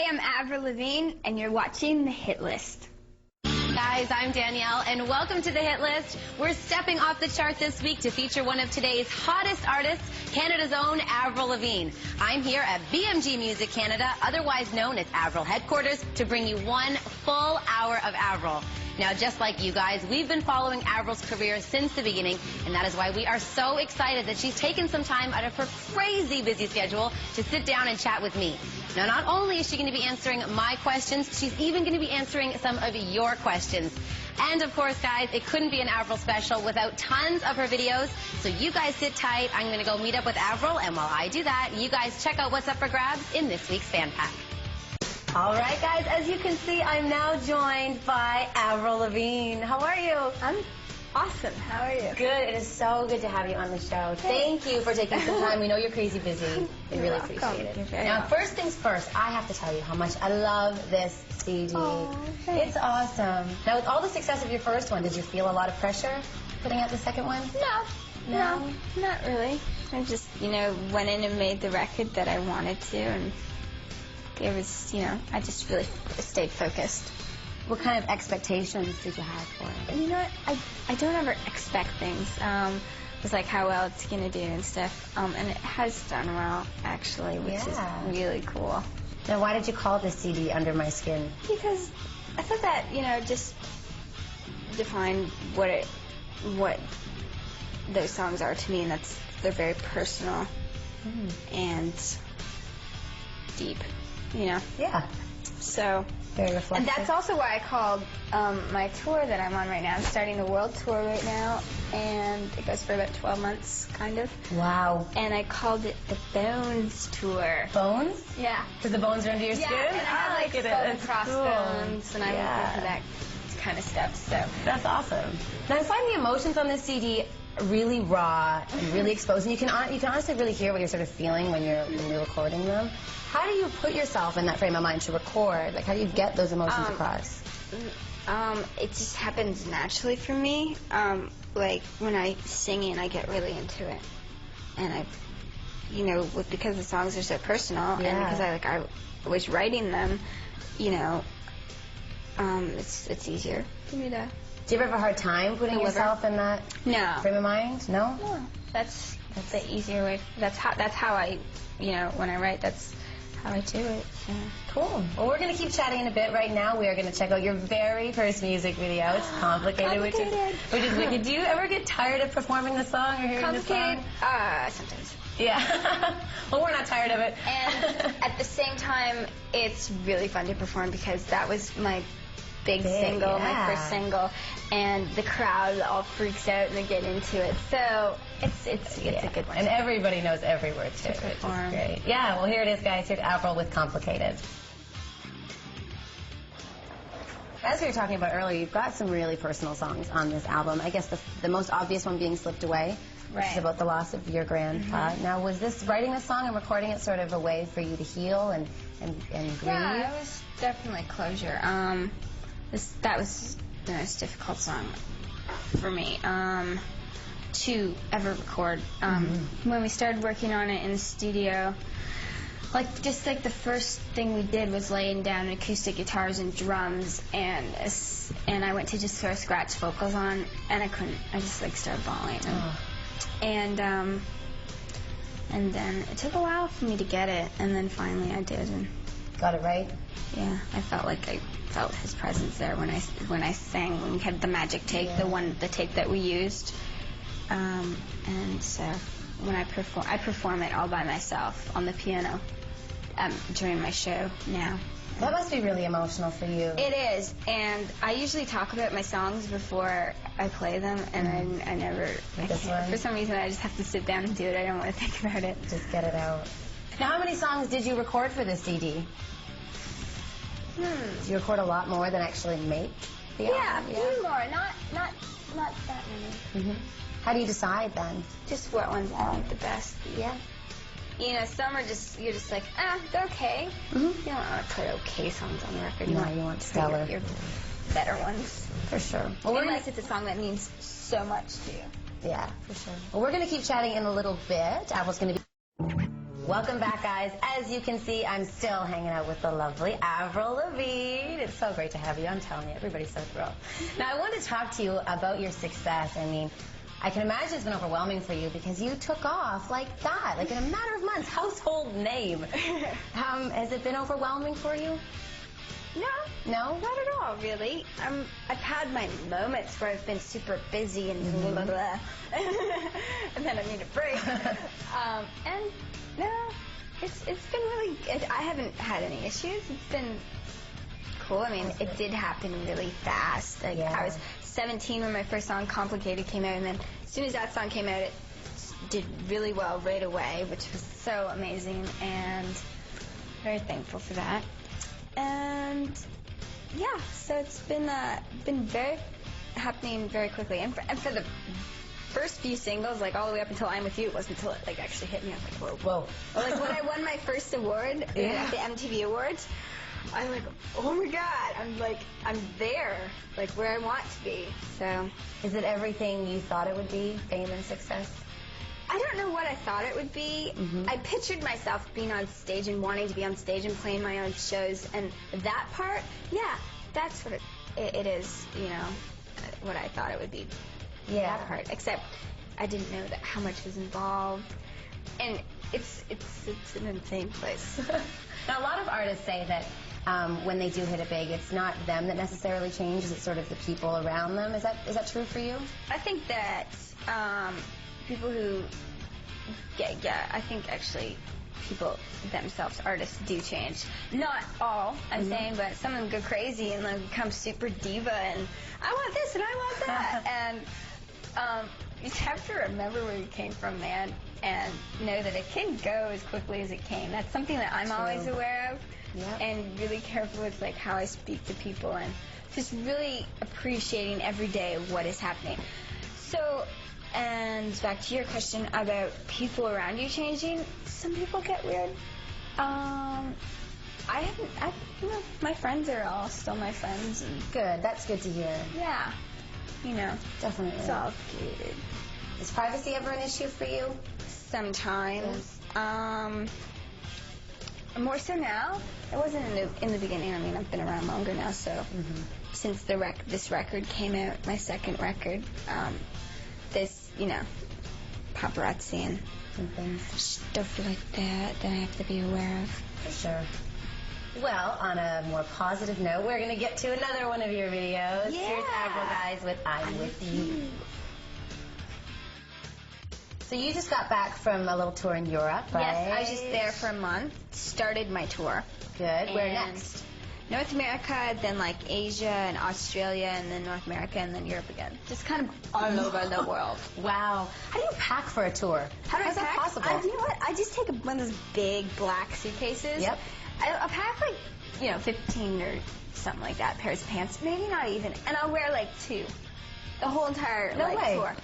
I'm Avril Lavigne, and you're watching The Hit List. Guys, I'm Danielle, and welcome to The Hit List. We're stepping off the chart this week to feature one of today's hottest artists, Canada's own Avril Lavigne. I'm here at BMG Music Canada, otherwise known as Avril Headquarters, to bring you one full hour of Avril. Now, just like you guys, we've been following Avril's career since the beginning, and that is why we are so excited that she's taken some time out of her crazy busy schedule to sit down and chat with me. Now, not only is she going to be answering my questions, she's even going to be answering some of your questions. And, of course, guys, it couldn't be an Avril special without tons of her videos. So you guys sit tight. I'm going to go meet up with Avril, and while I do that, you guys check out what's up for grabs in this week's Fan Pack. All right, guys, as you can see, I'm now joined by Avril Lavigne. How are you? I'm awesome. How are you? Good. It is so good to have you on the show. Thank you for taking some time. We know you're crazy busy. We really appreciate it. Now, first things first, I have to tell you how much I love this CD. Oh, it's awesome. Now, with all the success of your first one, did you feel a lot of pressure putting out the second one? No, not really. I just, went in and made the record that I wanted to, and it was, I just really stayed focused. What kind of expectations did you have for it? You know what? I don't ever expect things. It's like how well it's going to do and stuff. And it has done well, actually, which is really cool. Now, why did you call this CD Under My Skin? Because I thought that, just defined what those songs are to me, and they're very personal and deep, Yeah. So, very reflective. and that's also why I called my tour that I'm on right now. I'm starting the world tour right now, and it goes for about 12 months, kind of. Wow. And I called it the Bones Tour. Bones? Yeah. Because the bones are under your skin? Yeah, and I have like skull and crossbones, and I'm into that kind of stuff. So that's awesome. Now, I find the emotions on this CD really raw and really exposed, and you can honestly really hear what you're sort of feeling when you're recording them. How do you put yourself in that frame of mind to record? Like, how do you get those emotions across? It just happens naturally for me. Like, when I sing it, I get really into it. And because the songs are so personal, and because I was writing them, it's easier for me to. Do you ever have a hard time putting yourself in that frame of mind? No? No. That's the easier way. That's how I, when I write, that's how I do it. Yeah. Cool. Well, we're going to keep chatting in a bit. Right now, we are going to check out your very first music video. It's Complicated, which is wicked. Do you ever get tired of performing the song or hearing the song? Sometimes. Yeah. Well, we're not tired of it. And at the same time, it's really fun to perform because that was my big single, my first single, and the crowd all freaks out and they get into it. So it's a good one. And everybody knows every word to it, which is great. Yeah, well, here it is, guys. Here's Avril with Complicated. As we were talking about earlier, you've got some really personal songs on this album. I guess the most obvious one being Slipped Away, which is about the loss of your grandpa. Now, was writing this song and recording it sort of a way for you to heal and grieve? Yeah, it was definitely closure. That was the most difficult song for me to ever record. When we started working on it in the studio, just like the first thing we did was laying down acoustic guitars and drums, and I went to just throw scratch vocals on, and I couldn't. I just started bawling, and then it took a while for me to get it, and then finally I did. And got it right? Yeah, I felt like I felt his presence there when I sang, when we had the magic take, the take that we used. And so when I perform it all by myself on the piano during my show now. That must be really emotional for you. It is, and I usually talk about my songs before I play them, and I never, for some reason, I just have to sit down and do it. I don't want to think about it. Just get it out. Now, how many songs did you record for this CD? Did you record a lot more than actually make the album? Yeah, a few more. Not that many. How do you decide then? Just what ones I like the best. Yeah. Some are you're just like, they're okay. You don't want to put okay songs on the record. You want stellar. Your better ones. For sure. Well, unless it's a song that means so much to you. Yeah, for sure. Well, we're going to keep chatting in a little bit. Avril's going to be... Welcome back, guys. As you can see, I'm still hanging out with the lovely Avril Lavigne. It's so great to have you. I'm telling you, everybody's so thrilled. Now, I want to talk to you about your success. I mean, I can imagine it's been overwhelming for you because you took off like that, like in a matter of months, household name. Has it been overwhelming for you? No, not at all, really. I've had my moments where I've been super busy and blah, blah, blah. And then I need a break. And no, it's been really good. I haven't had any issues. It's been cool. I mean, it did happen really fast. Like, I was 17 when my first song, Complicated, came out, and then as soon as that song came out, it did really well right away, which was so amazing, and very thankful for that. And yeah, so it's been very happening very quickly. And for the first few singles, like all the way up until I'm With You, it wasn't until it like actually hit me. I was like, whoa. Or, like when I won my first award at the MTV Awards, I'm like, oh my God, I'm there, like where I want to be. So, is it everything you thought it would be, fame and success? I don't know what I thought it would be. I pictured myself being on stage and wanting to be on stage and playing my own shows, and that part, yeah, that's what it is, you know, what I thought it would be. Yeah. That part, except I didn't know that how much was involved, and it's an insane place. Now, a lot of artists say that when they do hit it big, it's not them that necessarily changes, it's sort of the people around them. Is that true for you? I think that people who, I think actually people themselves, artists, do change. Not all, I'm saying, but some of them go crazy and like become super diva and I want this and I want that. And you have to remember where you came from, man, and know that it can go as quickly as it came. That's something that I'm always aware of. And really careful with like how I speak to people and just really appreciating every day what is happening. So, and back to your question about people around you changing, some people get weird. You know, my friends are all still my friends. And good, that's good to hear. Yeah, you know. Definitely. It's all good. Is privacy ever an issue for you? Sometimes. More so now. It wasn't in the beginning. I mean, I've been around longer now, so since this record came out, my second record, this, you know, paparazzi and stuff like that I have to be aware of. For sure. Well, on a more positive note, we're going to get to another one of your videos. Yeah. Here's Avril, guys, with I'm With You. So you just got back from a little tour in Europe, right? Yes, I was just there for a month. Started my tour. Good. Where next? North America, then like Asia and Australia, and then North America, and then Europe again. Just kind of all over the world. Wow. How do you pack for a tour? How is that possible? You know what? I just take one of those big black suitcases. Yep. I'll pack like, you know, 15 or something like that pairs of pants. Maybe not even. And I'll wear like 2. The whole entire tour.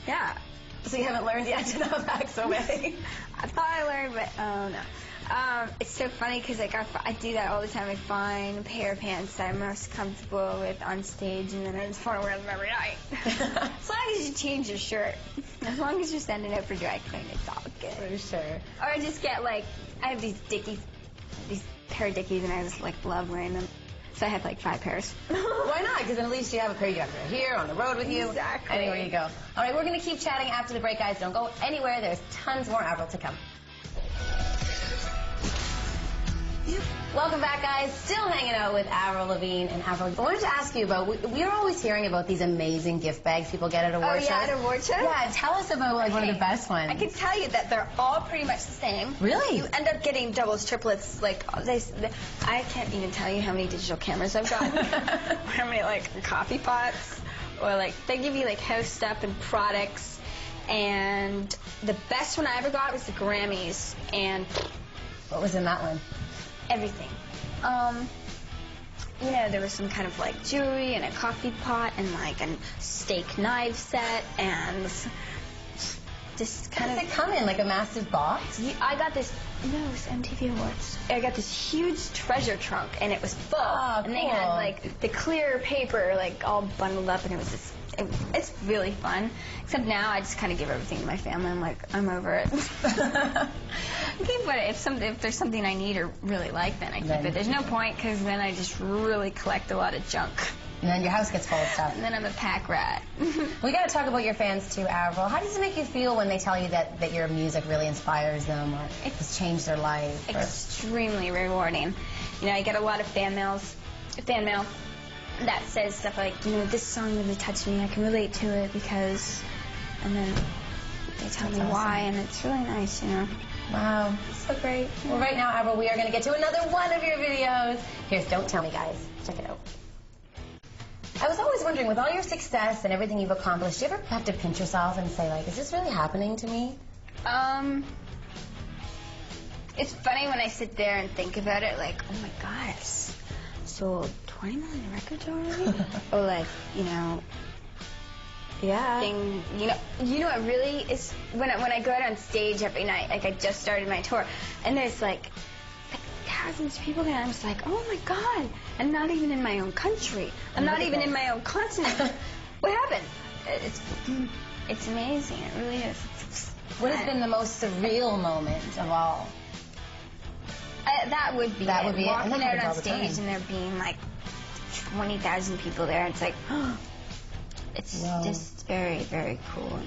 Yeah. So you haven't learned yet to not pack so many? I thought I learned, but oh no. It's so funny because like I do that all the time. I find a pair of pants that I'm most comfortable with on stage, and then I just want to wear them every night. As long as you change your shirt, as long as you're sending it for dry cleaning, it's all good. For sure. Or I just get like, I have these pair of Dickies, and I just like love wearing them. So I have like 5 pairs. Why not? Because at least you have a pair you have here on the road with you. Exactly. Anywhere you go. All right, we're going to keep chatting after the break, guys. Don't go anywhere. There's tons more Avril to come. Welcome back, guys. Still hanging out with Avril Lavigne and Avril. I wanted to ask you about, we're always hearing about these amazing gift bags people get at award shows. Oh, yeah, at award shows? Yeah, tell us about like one of the best ones. I can tell you that they're all pretty much the same. Really? You end up getting doubles, triplets, like, I can't even tell you how many digital cameras I've gotten. Or how many, like, coffee pots. Or, like, they give you, like, house stuff and products. And the best one I ever got was the Grammys. And what was in that one? Everything. You know, there was some kind of like jewelry and a coffee pot and like a steak knife set and just kind of. Does it come in like a massive box? I got this. No, it was MTV Awards. I got this huge treasure trunk and it was full. Oh, and they had like the clear paper like all bundled up and it was just. It's really fun. Except now I just kind of give everything to my family. I'm like, I'm over it. Okay, but if there's something I need or really like, then I keep it. There's no point, because then I just really collect a lot of junk. And then your house gets full of stuff. And then I'm a pack rat. We got to talk about your fans too, Avril. How does it make you feel when they tell you that your music really inspires them or has changed their life? Extremely rewarding. You know, I get a lot of fan mail that says stuff like, you know, this song really touched me. I can relate to it because, and then they tell me why, and it's really nice, you know. Wow, so great. Well, right now, Avril, we are going to get to another one of your videos. Here's Don't Tell Me, guys. Check it out. I was always wondering, with all your success and everything you've accomplished, do you ever have to pinch yourself and say, like, is this really happening to me? It's funny when I sit there and think about it, like, oh my God, I've sold 20 million records already? Or like, you know, Yeah. thing, you know what really is, when I go out on stage every night, like I just started my tour, and there's like thousands of people there, and I'm just like, oh my God, I'm not even in my own country. I'm not even in my own continent. What happened? It's amazing. It really is. What has been the most surreal moment of all? That would be it. Walking out on stage and there being like 20,000 people there, it's like, it's just very, very cool.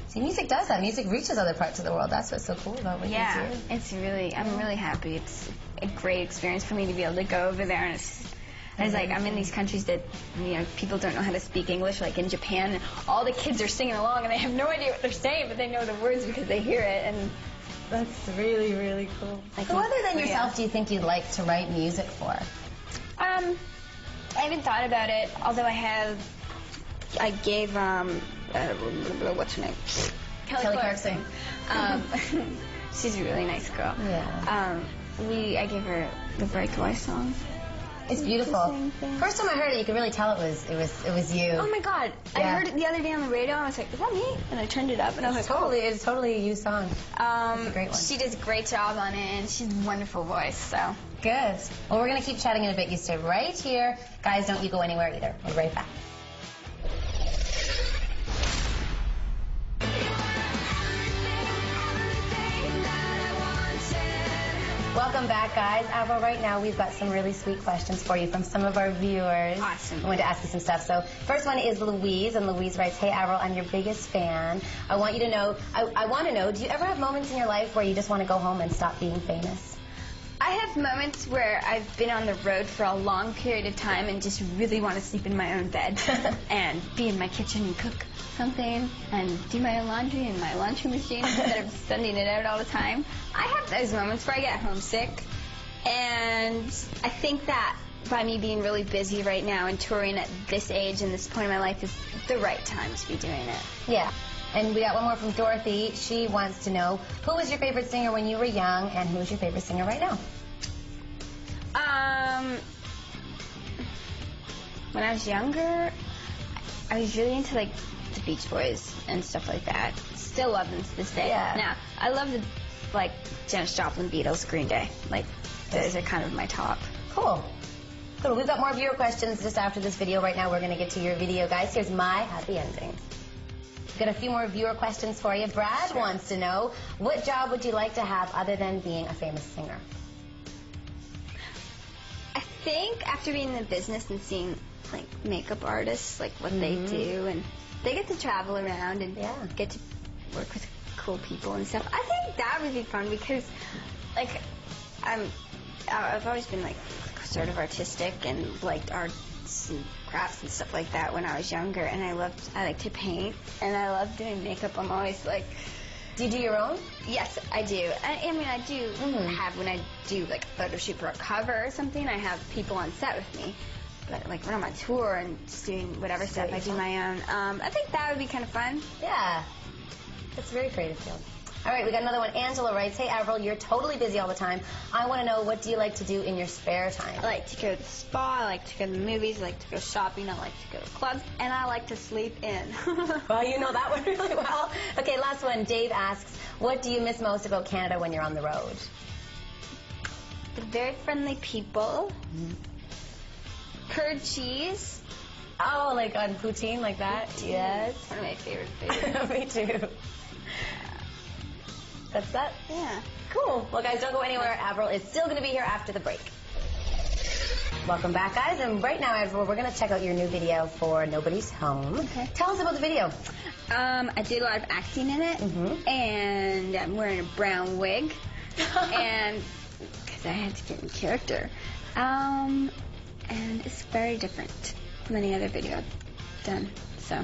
See, music does that. Music reaches other parts of the world. That's what's so cool about what you do. It's really, I'm really happy. It's a great experience for me to be able to go over there, and it's like, I'm in these countries that, you know, people don't know how to speak English, like in Japan, and all the kids are singing along, and they have no idea what they're saying, but they know the words because they hear it, and that's really, really cool. Who other than yourself do you think you'd like to write music for? I haven't thought about it, although I gave, what's her name? Kelly Clarkson. She's a really nice girl. Yeah. I gave her the Breakaway song. It's beautiful. First time I heard it, you could really tell it was you. Oh my God! I heard it the other day on the radio, and I was like, "Is that me?" And I turned it up, and I was like, It's totally a you song. It's a great one. She does a great job on it, and she's a wonderful voice. So good. Well, we're gonna keep chatting in a bit. You stay right here, guys. Don't you go anywhere either. We'll be right back. Welcome back, guys. Avril, right now we've got some really sweet questions for you from some of our viewers. Awesome. I wanted to ask you some stuff. So first one is Louise, and Louise writes, "Hey Avril, I'm your biggest fan. I want to know, do you ever have moments in your life where you just want to go home and stop being famous?" I have moments where I've been on the road for a long period of time and just really want to sleep in my own bed and be in my kitchen and cook something and do my own laundry in my laundry machine instead of sending it out all the time. I have those moments where I get homesick, and I think that by me being really busy right now and touring at this age and this point in my life is the right time to be doing it. Yeah. And we got one more from Dorothy. She wants to know, who was your favorite singer when you were young, and who's your favorite singer right now? When I was younger, I was really into like the Beach Boys and stuff like that. Still love them to this day. Yeah. Now, I love the like Janis Joplin, Beatles, Green Day. Like those are kind of my top. Cool. Cool. We've got more viewer questions just after this video. Right now, we're going to get to your video, guys. Here's my happy ending. We've got a few more viewer questions for you. Brad wants to know, what job would you like to have other than being a famous singer? I think after being in the business and seeing like makeup artists, like what they do, and they get to travel around and get to work with cool people and stuff. I think that would be fun because, like, I've always been like sort of artistic and liked arts and crafts and stuff like that when I was younger, and I like to paint and I love doing makeup. I'm always like, do you do your own? Yes, I do. I mean, I do have, when I do like a photo shoot for a cover or something, I have people on set with me. But like when I'm on tour and just doing whatever stuff, I do my own. I think that would be kind of fun. Yeah. That's a very creative field. All right, we got another one. Angela writes, "Hey Avril, you're totally busy all the time. I want to know, what do you like to do in your spare time?" I like to go to the spa, I like to go to the movies, I like to go shopping, I like to go to clubs, and I like to sleep in. Well, you know that one really well. Okay, last one. Dave asks, what do you miss most about Canada when you're on the road? The very friendly people. Curd cheese. Oh, like on poutine, like that? Poutine. Yes. One of my favorite foods. Me too. That's that? Yeah. Cool. Well, guys, don't go anywhere. Avril is still going to be here after the break. Welcome back, guys. And right now, Avril, we're going to check out your new video for Nobody's Home. Okay. Tell us about the video. I did a lot of acting in it, and I'm wearing a brown wig, and because I had to get in character. And it's very different from any other video I've done. So.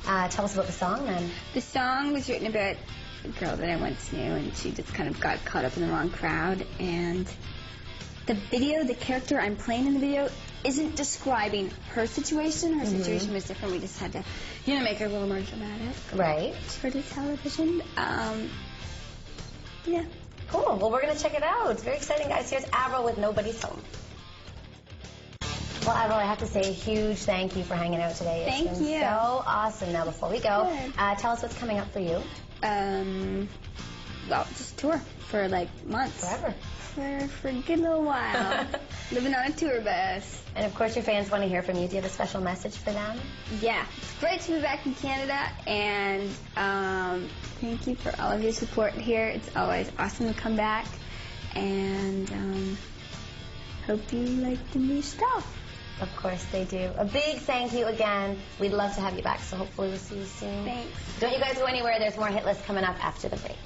Tell us about the song, then. The song was written about a girl that I once knew, and she just kind of got caught up in the wrong crowd. And the video, the character I'm playing in the video, isn't describing her situation. Her situation was different. We just had to, make her a little more dramatic. Right. For the television. Yeah. Cool. Well, we're going to check it out. It's very exciting, guys. Here's Avril with Nobody's Home. Well, Avril, I have to say a huge thank you for hanging out today. Thank It's been you. so awesome. Now, before we go, tell us what's coming up for you. Well, just tour for like months. Forever. For a good little while. Living on a tour bus. And of course, your fans want to hear from you. Do you have a special message for them? Yeah, it's great to be back in Canada, and thank you for all of your support here. It's always awesome to come back, and hope you like the new stuff. Of course they do. A big thank you again. We'd love to have you back, so hopefully we'll see you soon. Thanks. Don't you guys go anywhere. There's more Hit List coming up after the break.